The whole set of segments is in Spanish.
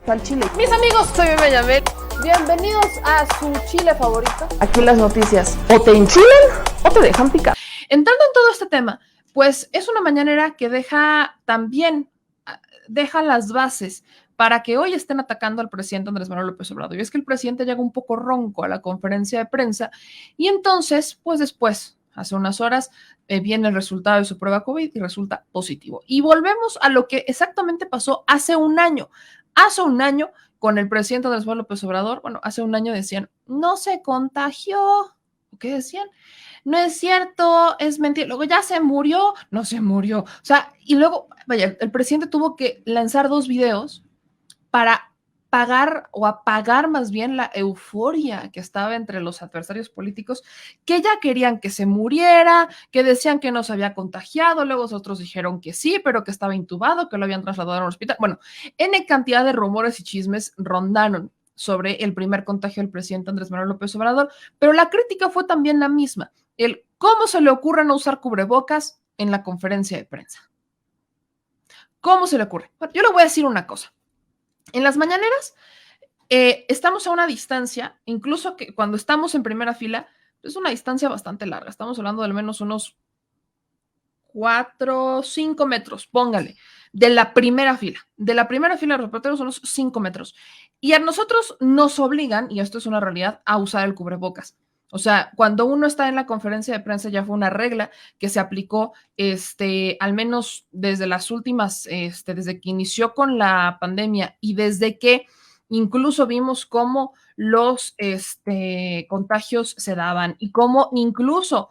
Al chile. Mis amigos, soy Bebe Yamel. Bienvenidos a su chile favorito. Aquí las noticias o te enchilan o te dejan picar. Entrando en todo este tema, pues es una mañanera que deja las bases para que hoy estén atacando al presidente Andrés Manuel López Obrador. Y es que el presidente llega un poco ronco a la conferencia de prensa y entonces, pues después, hace unas horas, viene el resultado de su prueba COVID y resulta positivo. Y volvemos a lo que exactamente pasó hace un año. Hace un año, con el presidente Andrés Manuel López Obrador, bueno, hace un año decían, no se contagió. ¿Qué decían? No es cierto, es mentira. Luego ya se murió, no se murió. O sea, y luego, vaya, el presidente tuvo que lanzar 2 videos para pagar o apagar más bien la euforia que estaba entre los adversarios políticos, que ya querían que se muriera, que decían que no se había contagiado, luego otros dijeron que sí, pero que estaba intubado, que lo habían trasladado al hospital. Bueno, N cantidad de rumores y chismes rondaron sobre el primer contagio del presidente Andrés Manuel López Obrador, pero la crítica fue también la misma, el cómo se le ocurre no usar cubrebocas en la conferencia de prensa. ¿Cómo se le ocurre? Bueno, yo le voy a decir una cosa. En las mañaneras estamos a una distancia, incluso que cuando estamos en primera fila, es una distancia bastante larga. Estamos hablando de al menos unos 4, 5 metros, póngale, de la primera fila. De la primera fila de reporteros unos 5 metros. Y a nosotros nos obligan, y esto es una realidad, a usar el cubrebocas. O sea, cuando uno está en la conferencia de prensa ya fue una regla que se aplicó, al menos desde las últimas, desde que inició con la pandemia y desde que incluso vimos cómo los contagios se daban y cómo incluso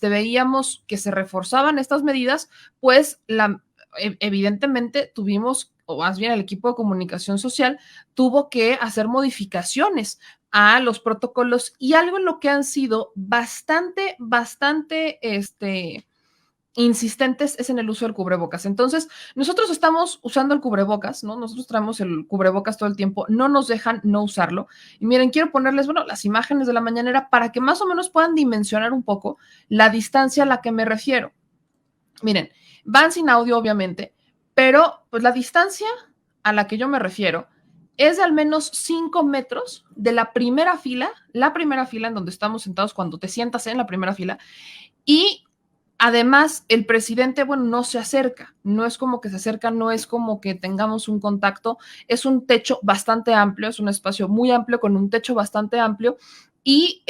veíamos que se reforzaban estas medidas, pues evidentemente tuvimos, o más bien el equipo de comunicación social tuvo que hacer modificaciones a los protocolos y algo en lo que han sido bastante insistentes es en el uso del cubrebocas. Entonces, nosotros estamos usando el cubrebocas, ¿no? Nosotros traemos el cubrebocas todo el tiempo, no nos dejan no usarlo. Y miren, quiero ponerles, bueno, las imágenes de la mañanera para que más o menos puedan dimensionar un poco la distancia a la que me refiero. Miren, van sin audio, obviamente, pero pues la distancia a la que yo me refiero es de al menos 5 metros de la primera fila en donde estamos sentados cuando te sientas en la primera fila, y además el presidente, bueno, no se acerca, no es como que se acerca, no es como que tengamos un contacto, es un techo bastante amplio, es un espacio muy amplio con un techo bastante amplio, y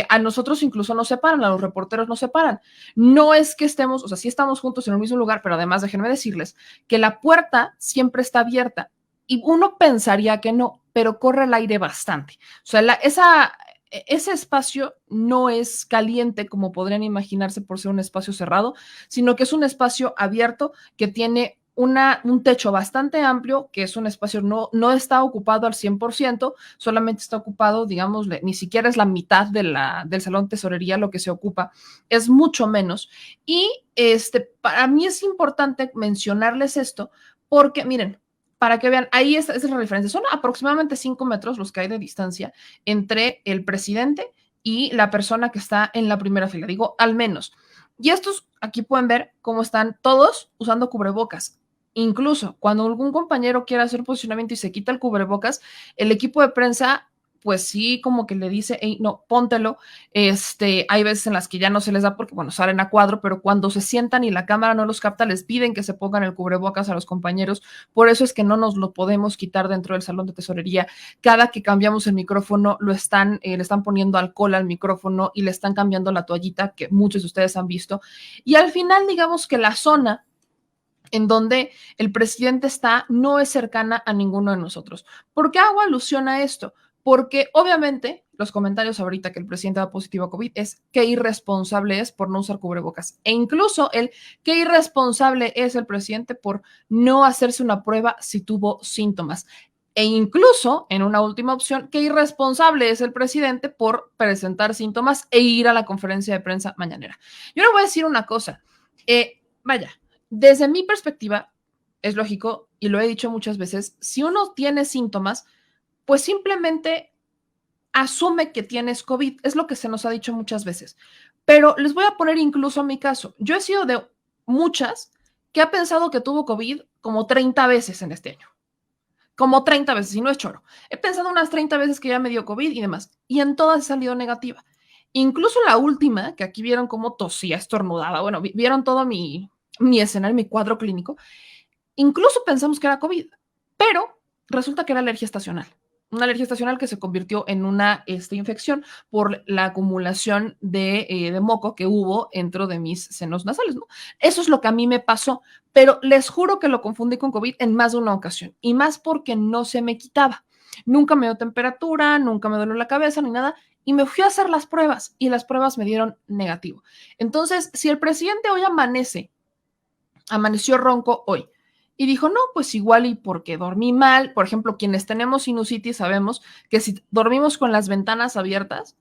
a nosotros incluso nos separan, a los reporteros nos separan. No es que estemos, o sea, sí estamos juntos en un mismo lugar, pero además déjenme decirles que la puerta siempre está abierta y uno pensaría que no, pero corre el aire bastante. O sea, ese espacio no es caliente como podrían imaginarse por ser un espacio cerrado, sino que es un espacio abierto que tiene un techo bastante amplio, que es un espacio, no está ocupado al 100%, solamente está ocupado, digamos, ni siquiera es la mitad del salón tesorería lo que se ocupa, es mucho menos. Y para mí es importante mencionarles esto porque, miren, para que vean, ahí esa es la referencia. Son aproximadamente 5 metros los que hay de distancia entre el presidente y la persona que está en la primera fila, digo, al menos. Y estos, aquí pueden ver cómo están todos usando cubrebocas. Incluso cuando algún compañero quiere hacer posicionamiento y se quita el cubrebocas, el equipo de prensa, pues sí, como que le dice, hey, no, póntelo. Hay veces en las que ya no se les da porque, bueno, salen a cuadro, pero cuando se sientan y la cámara no los capta, les piden que se pongan el cubrebocas a los compañeros. Por eso es que no nos lo podemos quitar dentro del salón de tesorería. Cada que cambiamos el micrófono, le están poniendo alcohol al micrófono y le están cambiando la toallita, que muchos de ustedes han visto. Y al final, digamos que la zona en donde el presidente está no es cercana a ninguno de nosotros. ¿Por qué hago alusión a esto? Porque obviamente los comentarios ahorita que el presidente da positivo a COVID es qué irresponsable es por no usar cubrebocas. E incluso el qué irresponsable es el presidente por no hacerse una prueba si tuvo síntomas. E incluso, en una última opción, qué irresponsable es el presidente por presentar síntomas e ir a la conferencia de prensa mañanera. Yo le voy a decir una cosa. Vaya, desde mi perspectiva, es lógico, y lo he dicho muchas veces, si uno tiene síntomas, pues simplemente asume que tienes COVID, es lo que se nos ha dicho muchas veces. Pero les voy a poner incluso mi caso. Yo he sido de muchas que ha pensado que tuvo COVID como 30 veces en este año. como 30 veces, y no es choro. He pensado unas 30 veces que ya me dio COVID y demás, y en todas he salido negativa. Incluso la última, que aquí vieron cómo tosía, estornudaba, bueno, vieron todo mi escenario, mi cuadro clínico, incluso pensamos que era COVID, pero resulta que era alergia estacional. Una alergia estacional que se convirtió en una infección por la acumulación de moco que hubo dentro de mis senos nasales, ¿no? Eso es lo que a mí me pasó, pero les juro que lo confundí con COVID en más de una ocasión, y más porque no se me quitaba. Nunca me dio temperatura, nunca me dolió la cabeza ni nada, y me fui a hacer las pruebas, y las pruebas me dieron negativo. Entonces, si el presidente hoy amaneció ronco hoy, y dijo, no, pues igual y porque dormí mal. Por ejemplo, quienes tenemos sinusitis sabemos que si dormimos con las ventanas abiertas,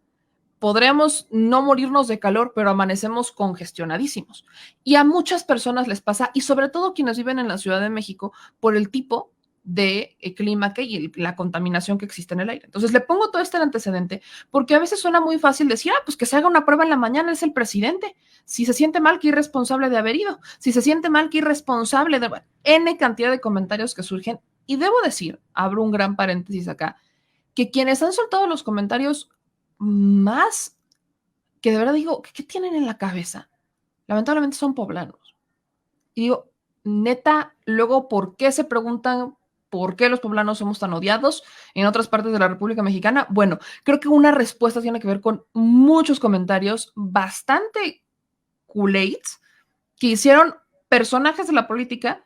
podremos no morirnos de calor, pero amanecemos congestionadísimos. Y a muchas personas les pasa, y sobre todo quienes viven en la Ciudad de México, por el tipo de clima que hay y la contaminación que existe en el aire. Entonces le pongo todo este antecedente porque a veces suena muy fácil decir, pues que se haga una prueba en la mañana, es el presidente. Si se siente mal, qué irresponsable de haber ido. Si se siente mal, qué irresponsable de... Bueno, N cantidad de comentarios que surgen. Y debo decir, abro un gran paréntesis acá, que quienes han soltado los comentarios más que de verdad digo, ¿qué tienen en la cabeza? Lamentablemente son poblanos. Y digo, neta, luego, ¿por qué se preguntan por qué los poblanos somos tan odiados en otras partes de la República Mexicana? Bueno, creo que una respuesta tiene que ver con muchos comentarios bastante culés que hicieron personajes de la política,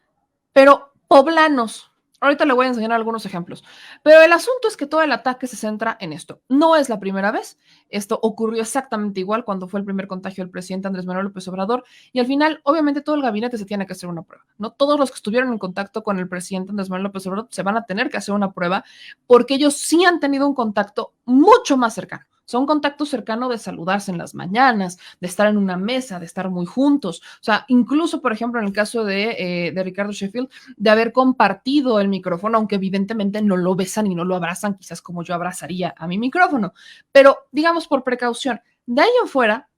pero poblanos. Ahorita le voy a enseñar algunos ejemplos. Pero el asunto es que todo el ataque se centra en esto. No es la primera vez. Esto ocurrió exactamente igual cuando fue el primer contagio del presidente Andrés Manuel López Obrador. Y al final, obviamente, todo el gabinete se tiene que hacer una prueba. No todos los que estuvieron en contacto con el presidente Andrés Manuel López Obrador se van a tener que hacer una prueba porque ellos sí han tenido un contacto mucho más cercano. Son contactos cercanos de saludarse en las mañanas, de estar en una mesa, de estar muy juntos. O sea, incluso, por ejemplo, en el caso de Ricardo Sheffield, de haber compartido el micrófono, aunque evidentemente no lo besan y no lo abrazan, quizás como yo abrazaría a mi micrófono, pero digamos por precaución. De ahí en fuera,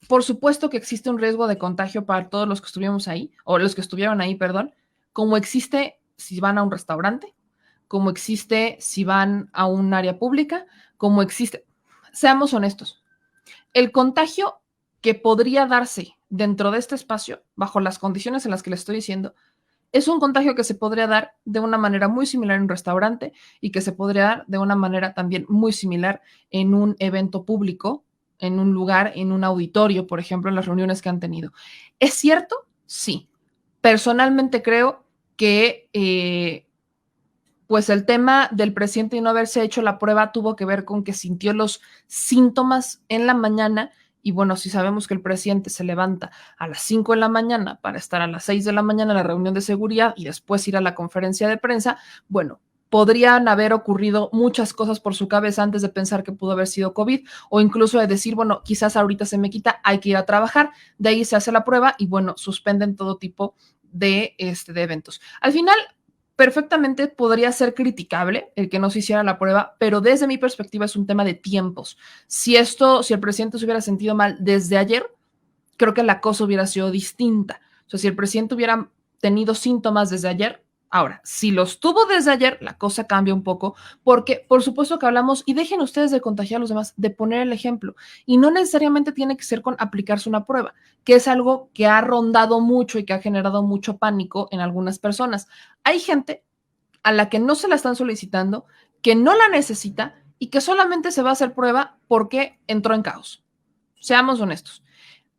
por supuesto que existe un riesgo de contagio para todos los que estuvimos ahí, o los que estuvieron ahí, perdón, como existe si van a un restaurante, como existe si van a un área pública, como existe. Seamos honestos, el contagio que podría darse dentro de este espacio, bajo las condiciones en las que le estoy diciendo, es un contagio que se podría dar de una manera muy similar en un restaurante y que se podría dar de una manera también muy similar en un evento público, en un lugar, en un auditorio, por ejemplo, en las reuniones que han tenido. ¿Es cierto? Sí. Personalmente creo que pues el tema del presidente y no haberse hecho la prueba tuvo que ver con que sintió los síntomas en la mañana. Y bueno, si sabemos que el presidente se levanta a las 5 de la mañana para estar a las 6 de la mañana en la reunión de seguridad y después ir a la conferencia de prensa, bueno, podrían haber ocurrido muchas cosas por su cabeza antes de pensar que pudo haber sido COVID, o incluso de decir, bueno, quizás ahorita se me quita, hay que ir a trabajar. De ahí se hace la prueba y bueno, suspenden todo tipo de eventos. Al final, perfectamente podría ser criticable el que no se hiciera la prueba, pero desde mi perspectiva es un tema de tiempos. Si el presidente se hubiera sentido mal desde ayer, creo que la cosa hubiera sido distinta. O sea, si el presidente hubiera tenido síntomas desde ayer, ahora, si los tuvo desde ayer, la cosa cambia un poco, porque por supuesto que hablamos, y dejen ustedes de contagiar a los demás, de poner el ejemplo, y no necesariamente tiene que ser con aplicarse una prueba, que es algo que ha rondado mucho y que ha generado mucho pánico en algunas personas. Hay gente a la que no se la están solicitando, que no la necesita y que solamente se va a hacer prueba porque entró en caos. Seamos honestos.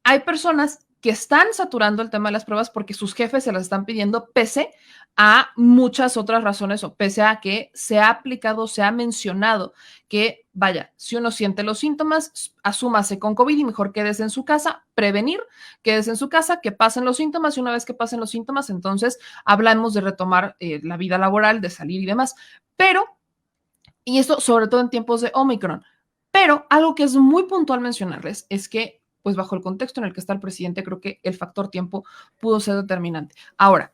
Hay personas que están saturando el tema de las pruebas porque sus jefes se las están pidiendo pese a muchas otras razones o pese a que se ha aplicado, se ha mencionado que, vaya, si uno siente los síntomas, asúmase con COVID y mejor quédese en su casa, prevenir, quédese en su casa, que pasen los síntomas y una vez que pasen los síntomas, entonces hablamos de retomar la vida laboral, de salir y demás. Pero, y esto sobre todo en tiempos de Omicron, pero algo que es muy puntual mencionarles es que pues bajo el contexto en el que está el presidente, creo que el factor tiempo pudo ser determinante. Ahora,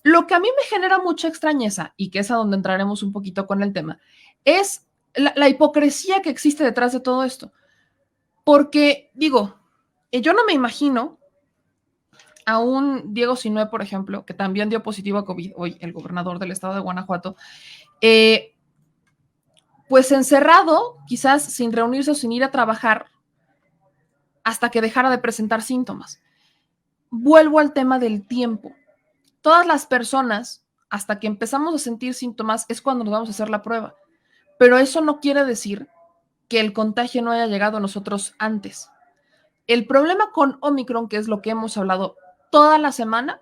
lo que a mí me genera mucha extrañeza, y que es a donde entraremos un poquito con el tema, es la hipocresía que existe detrás de todo esto. Porque, digo, yo no me imagino a un Diego Sinue, por ejemplo, que también dio positivo a COVID, hoy el gobernador del estado de Guanajuato, pues encerrado, quizás sin reunirse o sin ir a trabajar, hasta que dejara de presentar síntomas. Vuelvo al tema del tiempo. Todas las personas, hasta que empezamos a sentir síntomas, es cuando nos vamos a hacer la prueba. Pero eso no quiere decir que el contagio no haya llegado a nosotros antes. El problema con Omicron, que es lo que hemos hablado toda la semana,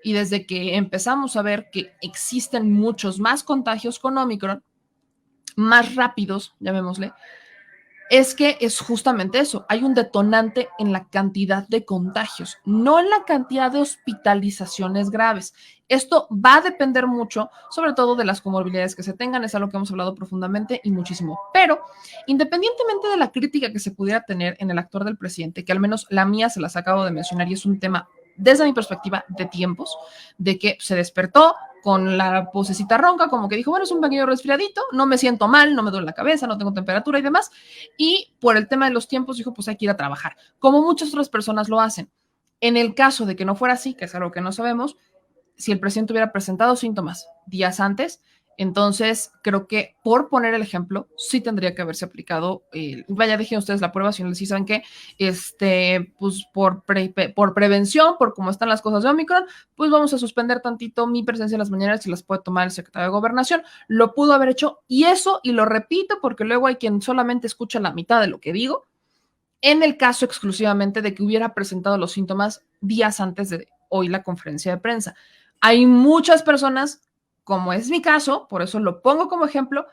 y desde que empezamos a ver que existen muchos más contagios con Omicron, más rápidos, llamémosle, es que es justamente eso. Hay un detonante en la cantidad de contagios, no en la cantidad de hospitalizaciones graves. Esto va a depender mucho, sobre todo de las comorbilidades que se tengan, es algo que hemos hablado profundamente y muchísimo. Pero, independientemente de la crítica que se pudiera tener en el actuar del presidente, que al menos la mía se las acabo de mencionar y es un tema desde mi perspectiva de tiempos, de que se despertó con la vocecita ronca, como que dijo, bueno, es un pequeño resfriadito, no me siento mal, no me duele la cabeza, no tengo temperatura y demás, y por el tema de los tiempos dijo, pues hay que ir a trabajar, como muchas otras personas lo hacen. En el caso de que no fuera así, que es algo que no sabemos, si el presidente hubiera presentado síntomas días antes, entonces creo que por poner el ejemplo, sí tendría que haberse aplicado, vaya, dejen ustedes la prueba, si no les saben que, pues por prevención, por cómo están las cosas de Omicron, pues vamos a suspender tantito mi presencia en las mañanas, si las puede tomar el secretario de Gobernación, lo pudo haber hecho, y eso, y lo repito, porque luego hay quien solamente escucha la mitad de lo que digo, en el caso exclusivamente de que hubiera presentado los síntomas días antes de hoy la conferencia de prensa. Hay muchas personas, como es mi caso, por eso lo pongo como ejemplo,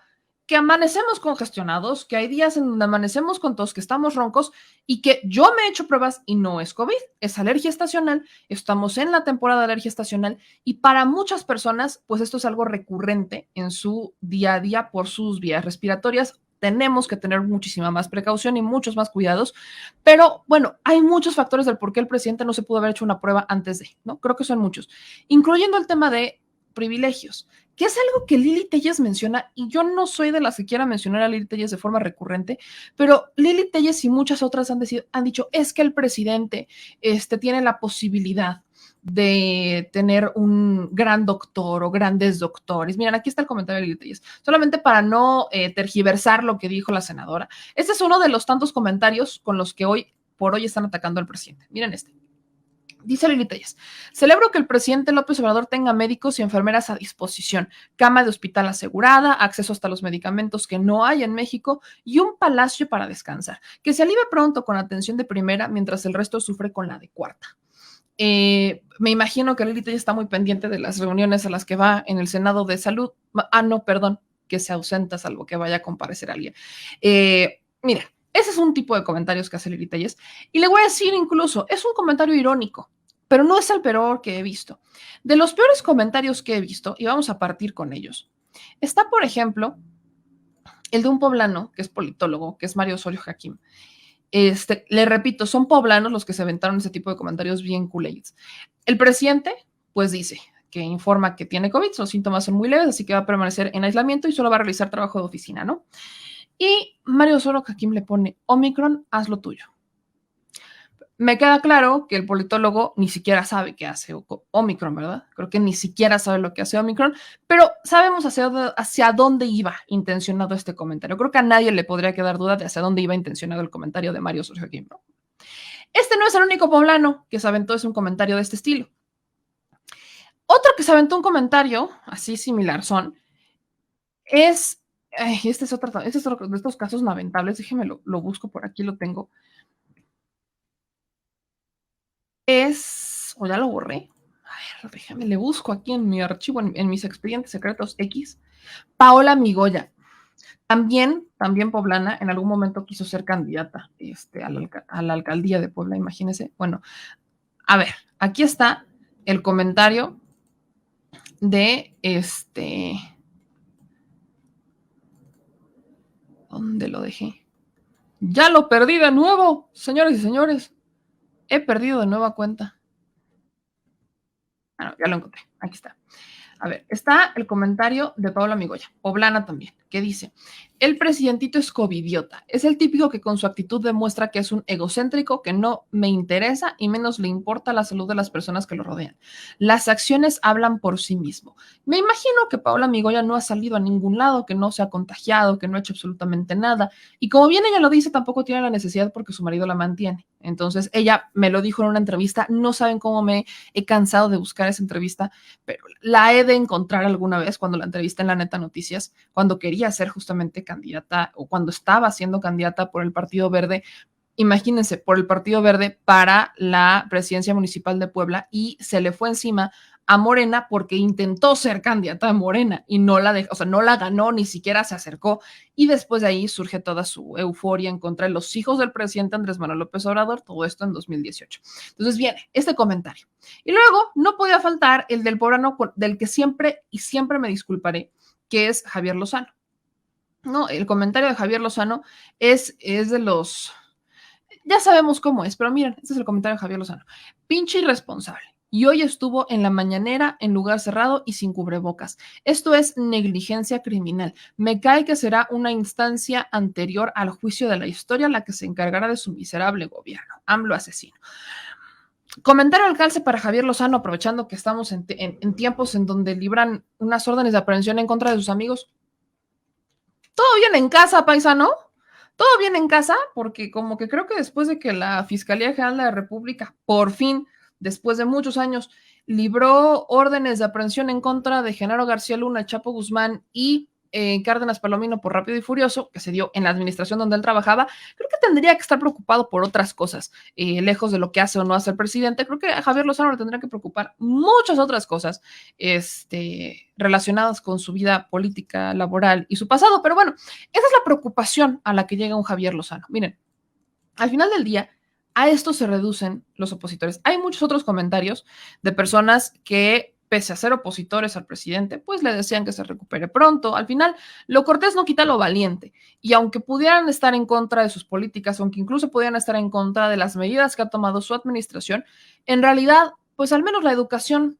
que amanecemos congestionados, que hay días en donde amanecemos con tos, que estamos roncos y que yo me he hecho pruebas y no es COVID, es alergia estacional, estamos en la temporada de alergia estacional y para muchas personas, pues esto es algo recurrente en su día a día por sus vías respiratorias. Tenemos que tener muchísima más precaución y muchos más cuidados, pero bueno, hay muchos factores del por qué el presidente no se pudo haber hecho una prueba antes de, ¿no? Creo que son muchos, incluyendo el tema de privilegios, que es algo que Lili Telles menciona, y yo no soy de las que quiera mencionar a Lili Telles de forma recurrente, pero Lili Telles y muchas otras han dicho, es que el presidente tiene la posibilidad de tener un gran doctor o grandes doctores. Miren, aquí está el comentario de Lili Telles, solamente para no tergiversar lo que dijo la senadora. Este es uno de los tantos comentarios con los que hoy por hoy están atacando al presidente. Miren este. Dice Lili Telles, celebro que el presidente López Obrador tenga médicos y enfermeras a disposición, cama de hospital asegurada, acceso hasta los medicamentos que no hay en México y un palacio para descansar, que se alivie pronto con atención de primera mientras el resto sufre con la de cuarta. Me imagino que Lili Telles está muy pendiente de las reuniones a las que va en el Senado de Salud. No, perdón, que se ausenta salvo que vaya a comparecer alguien. Mira, ese es un tipo de comentarios que hace Lili Telles. Y le voy a decir incluso, es un comentario irónico, pero no es el peor que he visto. De los peores comentarios que he visto, y vamos a partir con ellos, está, por ejemplo, el de un poblano, que es politólogo, que es Mario Osorio Hakim. Le repito, son poblanos los que se aventaron ese tipo de comentarios bien culés. El presidente, pues dice que informa que tiene COVID, los síntomas son muy leves, así que va a permanecer en aislamiento y solo va a realizar trabajo de oficina, ¿no? Y Mario Osorio Hakim le pone, Omicron, haz lo tuyo. Me queda claro que el politólogo ni siquiera sabe qué hace Omicron, ¿verdad? Creo que ni siquiera sabe lo que hace Omicron, pero sabemos hacia dónde iba intencionado este comentario. Creo que a nadie le podría quedar duda de hacia dónde iba intencionado el comentario de Mario Osorio Hakim, ¿no? Este no es el único poblano que se aventó un comentario de este estilo. Otro que se aventó un comentario así similar este es otro de estos casos lamentables, déjeme lo busco por aquí, lo tengo. O ya lo borré. A ver, déjame, le busco aquí en mi archivo, en mis expedientes secretos X. Paola Migoya, también poblana, en algún momento quiso ser candidata a la alcaldía de Puebla, imagínense. Bueno, a ver, aquí está el comentario de ¿dónde lo dejé? Ya lo perdí de nuevo, señores y señores. He perdido de nueva cuenta. Ah, no, ya lo encontré. Aquí está. A ver, está el comentario de Paola Migoya, poblana también. que dice: el presidentito es covidiota, es el típico que con su actitud demuestra que es un egocéntrico, que no me interesa y menos le importa la salud de las personas que lo rodean. Las acciones hablan por sí mismo. Me imagino que Paola Migoya no ha salido a ningún lado, que no se ha contagiado, que no ha hecho absolutamente nada. Y como bien ella lo dice, tampoco tiene la necesidad porque su marido la mantiene. Entonces, ella me lo dijo en una entrevista. No saben cómo me he cansado de buscar esa entrevista, pero la he de encontrar alguna vez cuando la entrevisté en La Neta Noticias, cuando quería ser justamente candidata o cuando estaba siendo candidata por el Partido Verde. Imagínense, por el Partido Verde para la presidencia municipal de Puebla, y se le fue encima a Morena porque intentó ser candidata de Morena y no la dejó, o sea, no la ganó, ni siquiera se acercó, y después de ahí surge toda su euforia en contra de los hijos del presidente Andrés Manuel López Obrador, todo esto en 2018. Entonces viene este comentario. Y luego no podía faltar el del poblano del que siempre y siempre me disculparé, que es Javier Lozano. No, el comentario de Javier Lozano es de los... Ya sabemos cómo es, pero miren, este es el comentario de Javier Lozano. Pinche irresponsable. Y hoy estuvo en la mañanera en lugar cerrado y sin cubrebocas. Esto es negligencia criminal. Me cae que será una instancia anterior al juicio de la historia la que se encargará de su miserable gobierno. AMLO asesino. Comentario al calce para Javier Lozano, aprovechando que estamos en tiempos en donde libran unas órdenes de aprehensión en contra de sus amigos. ¿Todo bien en casa, paisano? Todo bien en casa, porque como que creo que después de que la Fiscalía General de la República, por fin, después de muchos años, libró órdenes de aprehensión en contra de Genaro García Luna, Chapo Guzmán y Cárdenas Palomino por Rápido y Furioso, que se dio en la administración donde él trabajaba, creo que tendría que estar preocupado por otras cosas, lejos de lo que hace o no hace el presidente. Creo que a Javier Lozano le tendría que preocupar muchas otras cosas relacionadas con su vida política, laboral y su pasado. Pero bueno, esa es la preocupación a la que llega un Javier Lozano. Miren, al final del día, a esto se reducen los opositores. Hay muchos otros comentarios de personas que, pese a ser opositores al presidente, pues le decían que se recupere pronto. Al final, lo cortés no quita lo valiente. Y aunque pudieran estar en contra de sus políticas, aunque incluso pudieran estar en contra de las medidas que ha tomado su administración, en realidad, pues al menos la educación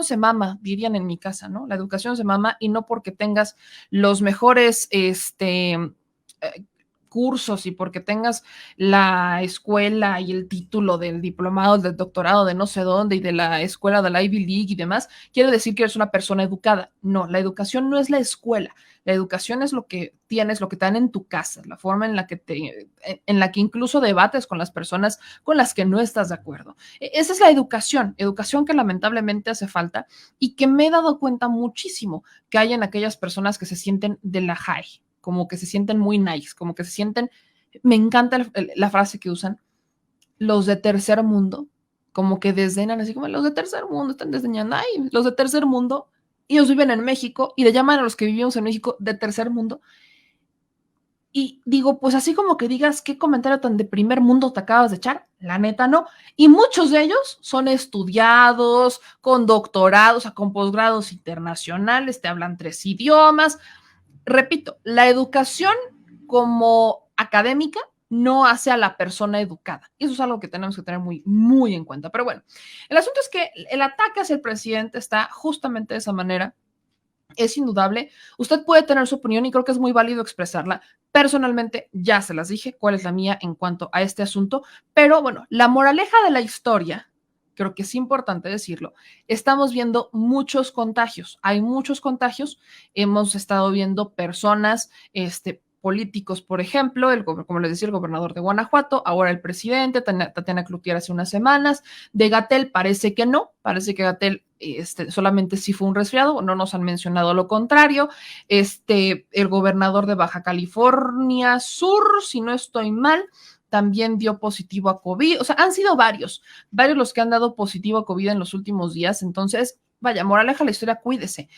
se mama, dirían en mi casa, ¿no? La educación se mama, y no porque tengas los mejores, cursos y porque tengas la escuela y el título del diplomado, del doctorado de no sé dónde y de la escuela de la Ivy League y demás, quiere decir que eres una persona educada. No, la educación no es la escuela. La educación es lo que tienes, lo que te dan en tu casa, la forma en la que incluso debates con las personas con las que no estás de acuerdo. Esa es la educación que lamentablemente hace falta y que me he dado cuenta muchísimo que hay en aquellas personas que se sienten de la high, como que se sienten muy nice, como que se sienten, me encanta la frase que usan, los de tercer mundo, como que desdeñan así como los de tercer mundo, están desdeñando, ay, los de tercer mundo, ellos viven en México y le llaman a los que vivimos en México de tercer mundo. Y digo, pues así como que digas, ¿qué comentario tan de primer mundo te acabas de echar? La neta no. Y muchos de ellos son estudiados, con doctorados, con posgrados internacionales, te hablan 3 idiomas. Repito, la educación como académica no hace a la persona educada. Y eso es algo que tenemos que tener muy, muy en cuenta. Pero bueno, el asunto es que el ataque hacia el presidente está justamente de esa manera. Es indudable. Usted puede tener su opinión y creo que es muy válido expresarla. Personalmente, ya se las dije cuál es la mía en cuanto a este asunto. Pero bueno, la moraleja de la historia, creo que es importante decirlo, estamos viendo muchos contagios. Hay muchos contagios. Hemos estado viendo personas, políticos, por ejemplo, como les decía, el gobernador de Guanajuato, ahora el presidente, Tatiana Cloutier hace unas semanas. De Gatell parece que no, parece que Gatell solamente sí fue un resfriado, no nos han mencionado lo contrario. El gobernador de Baja California Sur, si no estoy mal, también dio positivo a COVID. O sea, han sido varios los que han dado positivo a COVID en los últimos días. Entonces, vaya, moraleja la historia, cuídese.